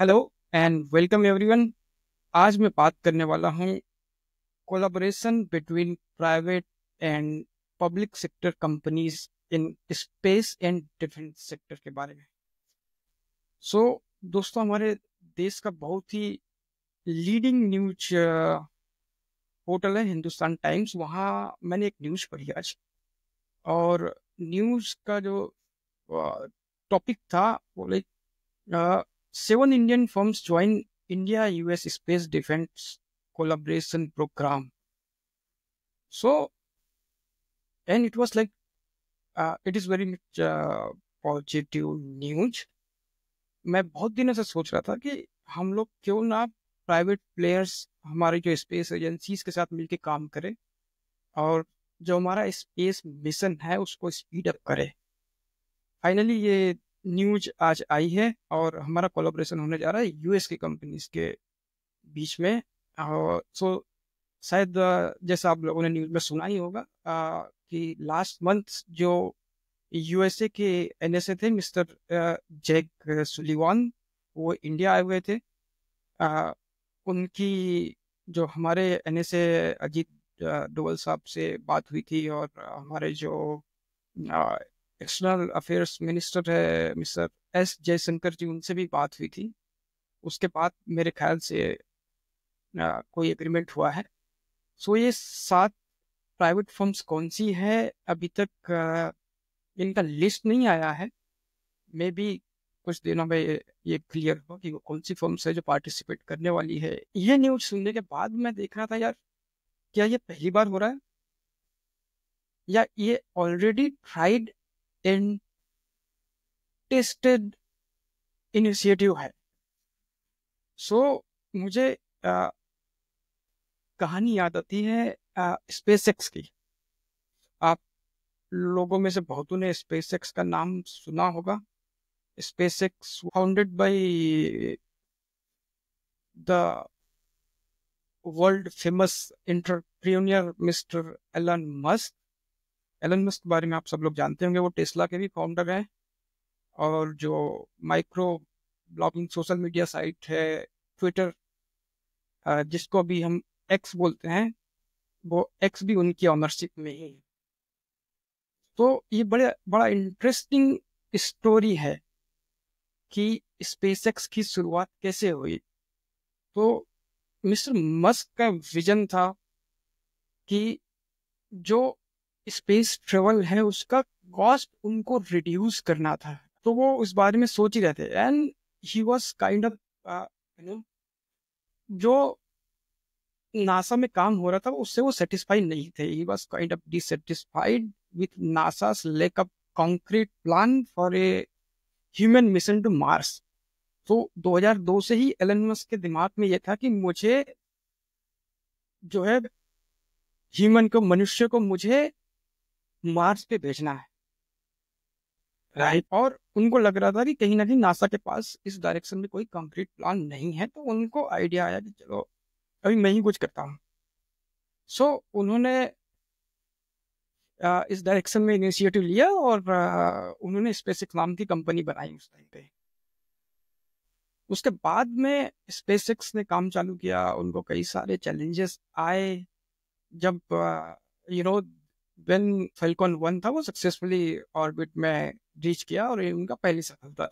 Hello and welcome everyone. आज मैं बात करने वाला हूँ collaboration between private and public sector companies in space and defence sector के बारे में। दोस्तों, हमारे देश का बहुत ही लीडिंग न्यूज पोर्टल है हिंदुस्तान टाइम्स। वहाँ मैंने एक न्यूज पढ़ी आज, और न्यूज का जो टॉपिक था वो like 7 Indian firms join India US Space Defense Collaboration Program. So, and it was like it is very much positive news. मैं बहुत दिनों से सोच रहा था कि हम लोग क्यों ना प्राइवेट प्लेयर्स हमारे जो स्पेस एजेंसीज के साथ मिलके काम करें, और जो हमारा स्पेस मिशन है उसको स्पीड अप करें। फाइनली ये न्यूज आज आई है, और हमारा कोलैबोरेशन होने जा रहा है यूएस की कंपनीज के बीच में। शायद जैसा आप लोगों ने न्यूज में सुना ही होगा कि लास्ट मंथ जो यूएसए के एनएसए थे, मिस्टर जैक सुलिवान, वो इंडिया आए हुए थे। उनकी जो हमारे एनएसए अजीत डोवल साहब से बात हुई थी, और हमारे जो एक्सटर्नल अफेयर्स मिनिस्टर है मिस्टर एस जयशंकर जी, उनसे भी बात हुई थी। उसके बाद मेरे ख्याल से कोई एग्रीमेंट हुआ है। ये 7 प्राइवेट फर्म्स कौन सी है, अभी तक इनका लिस्ट नहीं आया है। मे बी कुछ दिनों में ये क्लियर हो कि वो कौन सी फर्म्स है जो पार्टिसिपेट करने वाली है। ये न्यूज सुनने के बाद मैं देख रहा था, यार क्या ये पहली बार हो रहा है, या ये already tried and tested initiative है। मुझे कहानी याद आती है स्पेसएक्स की। आप लोगों में से बहुतों ने स्पेसएक्स का नाम सुना होगा। SpaceX founded by the world famous entrepreneur Mister Elon Musk. Elon Musk के बारे में आप सब लोग जानते होंगे, वो टेस्ला के भी फाउंडर हैं। और जो micro blogging social media site है ट्विटर, जिसको अभी हम एक्स बोलते हैं, वो एक्स भी उनकी ऑनरशिप में ही है। ये बड़ा इंटरेस्टिंग स्टोरी है कि स्पेसएक्स की शुरुआत कैसे हुई। मिस्टर मस्क का विजन था कि जो स्पेस ट्रेवल है उसका कॉस्ट उनको रिड्यूस करना था। तो वो उस बारे में सोच ही रहे थे, and he was kind of जो नासा में काम हो रहा था उससे वो सेटिस्फाई नहीं थे। He was kind of dissatisfied with NASA's lack of concrete plan for a human mission to Mars. 2002 से ही एलन मस्क के दिमाग में ये था कि मुझे जो है मनुष्य को मुझे मार्स पे भेजना है, राइट। और उनको लग रहा था कि कहीं ना कहीं नासा के पास इस डायरेक्शन में कोई कंक्रीट प्लान नहीं है। तो उनको आइडिया आया कि चलो अभी मैं ही कुछ करता हूँ। उन्होंने इस डायरेक्शन में इनिशिएटिव लिया, और उन्होंने स्पेसएक्स नाम की कंपनी बनाई उस टाइम पे। उसके बाद में स्पेसएक्स ने काम चालू किया। उनको कई सारे चैलेंजेस आए। जब यू नो व्हेन फैल्कन 1 था, वो सक्सेसफुली ऑर्बिट में रीच किया, और ये उनका पहली सफलता।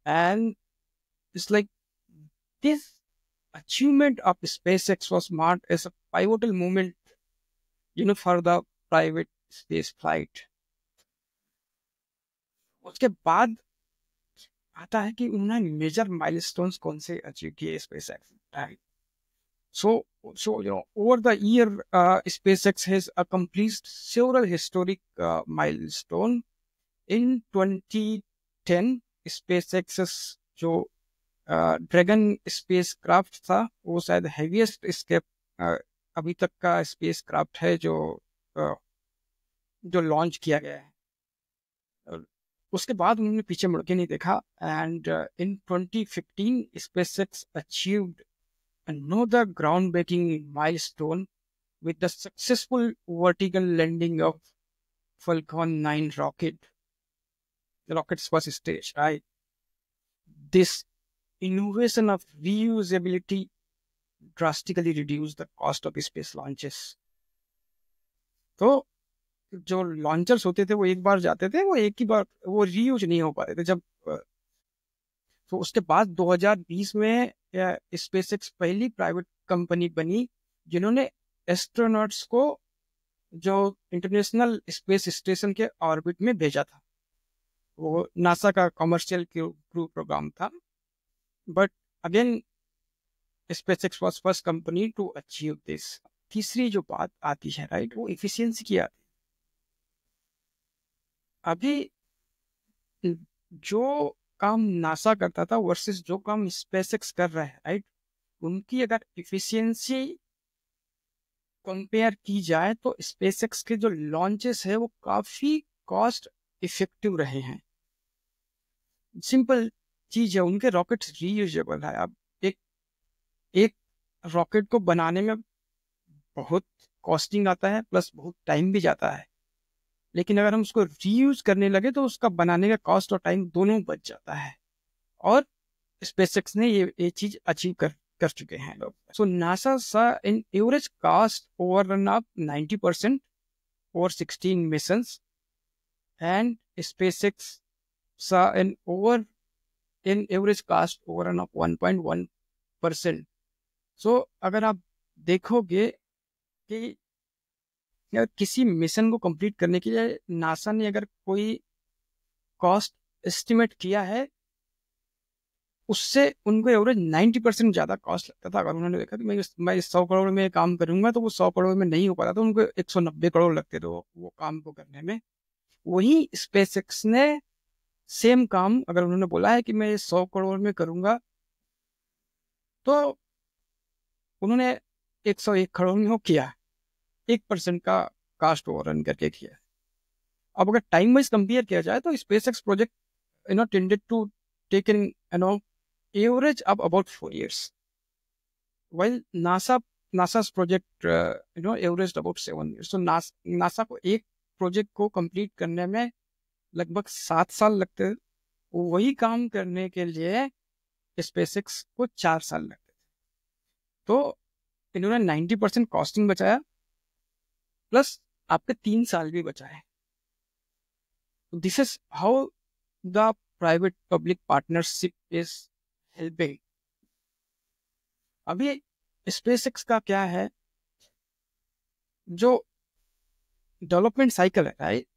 And it's like this achievement of SpaceX was marked as a pivotal moment, for the private space flight. उसके बाद आता है कि उन्होंने मेजर माइलस्टोन्स कौन से अचीव किए SpaceX, right? Over the year, SpaceX has accomplished several historic milestone. In 2010, SpaceX's जो ड्रैगन स्पेस क्राफ्ट था, वो शायद हैवीएस्ट स्केप अभी तक का स्पेस क्राफ्ट है जो लॉन्च किया गया है। उसके बाद उन्होंने पीछे मुड़ के नहीं देखा। And in 2015 SpaceX achieved another groundbreaking milestone with the successful vertical landing of Falcon 9 rocket, the rocket's first stage, right? This innovation of reusability drastically reduce the cost of space launches. तो जो launchers होते थे वो एक बार जाते थे, वो एक ही बार वो रीयूज नहीं हो पाते थे। जब तो उसके बाद 2020 में स्पेसएक्स पहली प्राइवेट कंपनी बनी जिन्होंने एस्ट्रोनॉट्स को जो इंटरनेशनल स्पेस स्टेशन के ऑर्बिट में भेजा था। वो नासा का कमर्शियल क्रू प्रोग्राम था, but again SpaceX was first company to achieve this. तीसरी जो बात आती है, राइट, वो एफिशिएंसी की आती है। अभी जो काम नासा करता था वर्सेस जो काम SpaceX कर रहा है, राइट, उनकी अगर एफिशिएंसी कंपेयर की जाए तो SpaceX के जो लॉन्चेस है वो काफी कॉस्ट इफेक्टिव रहे हैं। सिंपल चीज है, उनके रॉकेट्स रीयूजेबल है। अब एक रॉकेट को बनाने में बहुत कॉस्टिंग आता है, प्लस बहुत टाइम भी जाता है, लेकिन अगर हम उसको रीयूज करने लगे तो उसका बनाने का कॉस्ट और टाइम दोनों बच जाता है, और SpaceX ने ये चीज अचीव कर चुके हैं लोग। So NASA saw in average cost overrun up 90% over 16 missions, and SpaceX saw an average cost overrun of 1.1%. सो अगर आप देखोगे कि किसी मिशन को कंप्लीट करने के लिए नासा ने अगर कोई कॉस्ट एस्टिमेट किया है, उससे उनको एवरेज 90% ज़्यादा कॉस्ट लगता था। अगर उन्होंने देखा कि मैं 100 करोड़ में काम करूंगा तो वो 100 करोड़ में नहीं हो पाता, तो उनको 190 करोड़ लगते थे वो काम को करने में। वही SpaceX ने सेम काम अगर उन्होंने बोला है कि मैं 100 करोड़ में करूंगा, तो उन्होंने 101 करोड़ में वो किया, 1% का कास्ट ओवररन करके किया। अब अगर टाइम वाइज कंपेयर किया जाए तो SpaceX project tended to take in average अब about 4 years, while NASA's project averaged about 7 years. So NASA को एक प्रोजेक्ट को कंप्लीट करने में लगभग 7 साल लगते थे, वही काम करने के लिए SpaceX को 4 साल लगते थे। तो इन्होंने 90% कॉस्टिंग बचाया, प्लस आपके 3 साल भी बचाए। This is how the private public partnership is helping. अभी SpaceX का क्या है, जो डेवलपमेंट साइकिल है, राइट,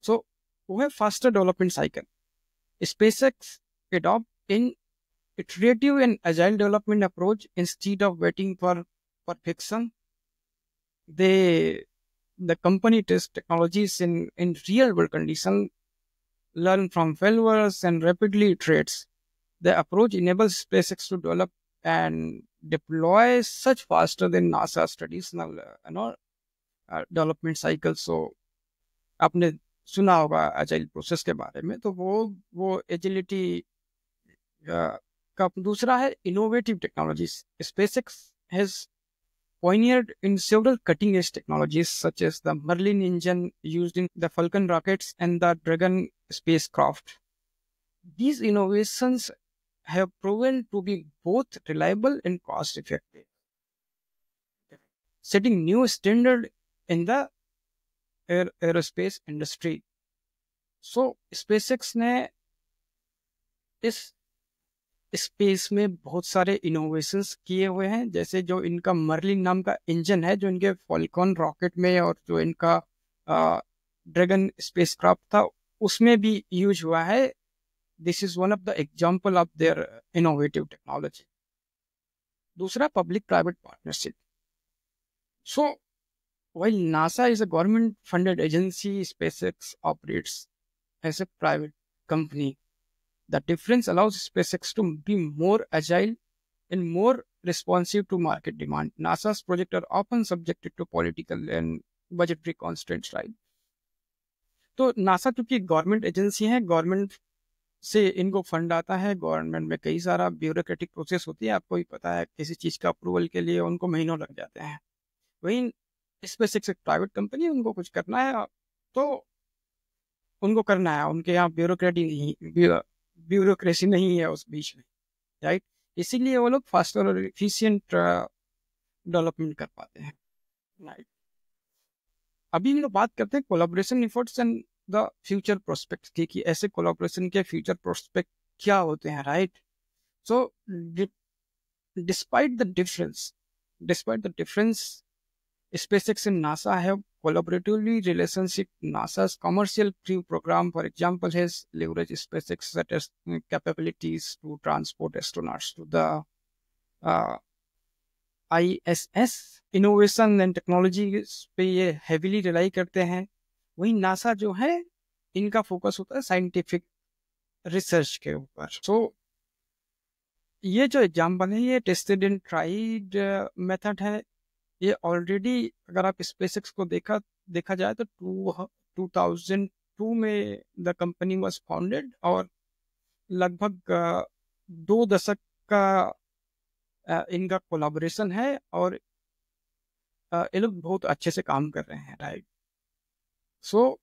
सो वो है faster development cycle. SpaceX adopt in iterative and agile development approach instead of waiting for perfection. The company tests technologies in real world conditions, learn from failures, and rapidly iterates. The approach enables SpaceX to develop and deploy such faster than NASA's traditional development cycle. So आपने सुना होगा agile process के बारे में, तो वो agility का दूसरा है innovative technologies. SpaceX has pioneered in several cutting-edge technologies such as the Merlin engine used in the Falcon rockets and the Dragon spacecraft. These innovations have proven to be both reliable and cost-effective, setting new standard in the aerospace industry. So SpaceX ने इस space में बहुत सारे innovations किए हुए हैं, जैसे जो इनका मर्लिन नाम का इंजन है जो इनके फॉल्कन रॉकेट में, और जो इनका ड्रैगन स्पेसक्राफ्ट था उसमें भी यूज हुआ है। This is one of the example of their innovative technology. दूसरा, public private partnership. So while NASA is a government funded agency, SpaceX operates as a private company. The difference allows SpaceX to be more agile and more responsive to market demand. NASA's projects are often subjected to political and budgetary constraints, right? तो NASA क्योंकि government agency है, government से इनको fund आता है, government में कई सारा ब्यूरोक्रेटिक प्रोसेस होती है, आपको ही पता है, किसी चीज़ का अप्रूवल के लिए उनको महीनों लग जाते हैं। वहीं SpaceX एक प्राइवेट कंपनी, उनको कुछ करना है तो उनको करना है, उनके यहाँ ब्यूरोक्रेसी नहीं है उस बीच में। राइट। इसीलिए वो लोग फास्टर और एफिशिएंट डेवलपमेंट कर पाते हैं, राइट। अभी हम लोग बात करते हैं collaboration efforts and the future prospects की, कि ऐसे कोलैबोरेशन के फ्यूचर प्रोस्पेक्ट क्या होते हैं, right. So despite the difference, SpaceX and NASA have collaboratively relationship. NASA's commercial crew program, for example, has leveraged SpaceX capabilities to transport astronauts to the ISS. Innovation and technology पे ये heavily rely करते हैं। वहीं NASA जो है, इनका focus होता है साइंटिफिक रिसर्च के ऊपर। सो ये जो एग्जाम्पल है, ये टेस्टेड एंड ट्राइड मेथड है। ये ऑलरेडी अगर आप स्पेसएक्स को देखा जाए तो 2002 में द कंपनी वाज फाउंडेड, और लगभग 2 दशक का इनका कोलैबोरेशन है, और ये लोग बहुत अच्छे से काम कर रहे हैं, राइट। सो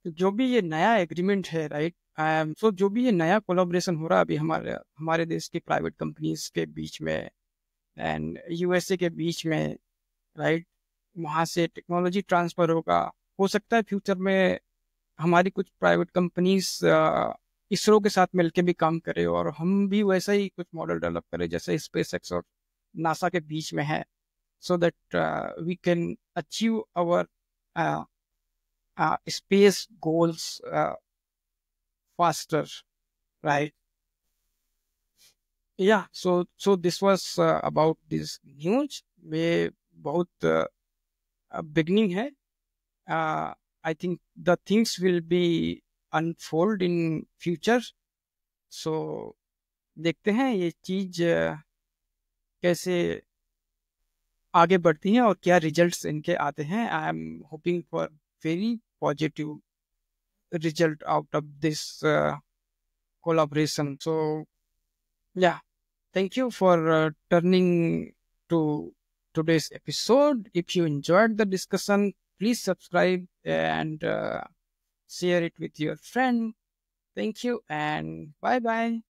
जो भी ये नया एग्रीमेंट है, राइट, सो जो भी ये नया कोलैबोरेशन हो रहा है अभी हमारे देश की प्राइवेट कंपनीज के बीच में एंड यूएसए के बीच में, राइट, वहाँ से टेक्नोलॉजी ट्रांसफर होगा। हो सकता है फ्यूचर में हमारी कुछ प्राइवेट कंपनीज इसरो के साथ मिलकर भी काम करे, और हम भी वैसा ही कुछ मॉडल डेवलप करें जैसे स्पेसएक्स और नासा के बीच में है, so that we can achieve our space goals faster, right? Yeah, so this was about this news. ये बहुत beginning है. I think the things will be unfold in future. So देखते हैं ये चीज कैसे आगे बढ़ती हैं और क्या रिजल्ट्स इनके आते हैं। I am hoping for very positive result out of this collaboration. So yeah, thank you for turning to today's episode. If you enjoyed the discussion, please subscribe and share it with your friend. Thank you and bye bye.